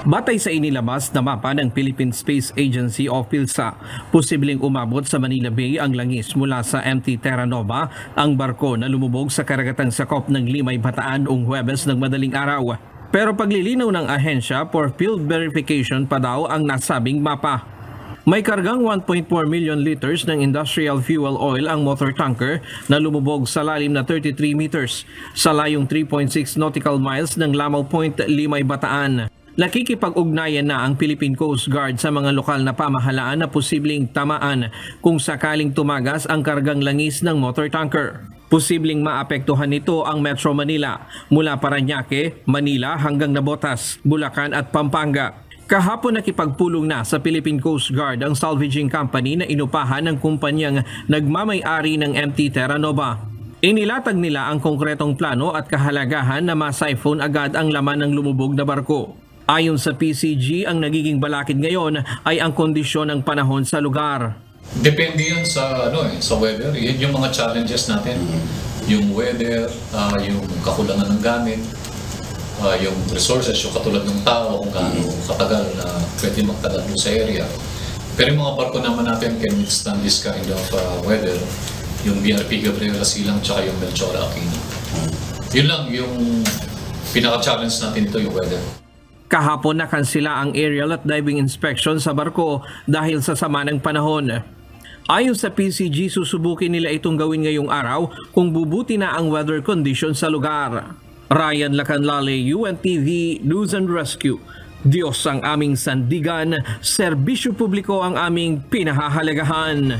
Batay sa inilabas na mapa ng Philippine Space Agency o PhilSA, posibleng umabot sa Manila Bay ang langis mula sa MT Terra Nova, ang barko na lumubog sa karagatang sakop ng Limay, Bataan noong Huwebes ng madaling araw. Pero paglilinaw ng ahensya for field verification pa daw ang nasabing mapa. May kargang 1.4 million liters ng industrial fuel oil ang motor tanker na lumubog sa lalim na 33 meters sa layong 3.6 nautical miles ng Lamao Point, Limay, Bataan. Nakikipag-ugnayan na ang Philippine Coast Guard sa mga lokal na pamahalaan na posibleng tamaan kung sakaling tumagas ang kargang langis ng motor tanker. Posibleng maapektuhan nito ang Metro Manila mula Parañaque, Manila hanggang Navotas, Bulacan at Pampanga. Kahapon nakipagpulong na sa Philippine Coast Guard ang salvaging company na inupahan ng kumpanyang nagmamay-ari ng MT Terra Nova. Inilatag nila ang konkretong plano at kahalagahan na ma-siphon agad ang laman ng lumubog na barko. Ayon sa PCG, ang nagiging balakid ngayon ay ang kondisyon ng panahon sa lugar. Depende yun sa, sa weather. Yan yung mga challenges natin. Yung weather, yung kakulangan ng gamit, yung resources, yung katulad ng tao, kung gaano katagal na pwede magtagal sa area. Pero yung mga barko naman natin can withstand this kind of weather. Yung BRP Gabriela Silang tsaka yung Melchora Aquino. Yun lang yung pinaka-challenge natin ito, yung weather. Kahapon nakansila ang aerial at diving inspection sa barko dahil sa sama ng panahon. Ayon sa PCG, susubukin nila itong gawin ngayong araw kung bubuti na ang weather condition sa lugar. Ryan Lacanlale, UNTV News and Rescue. Diyos ang aming sandigan, serbisyo publiko ang aming pinahahalagahan.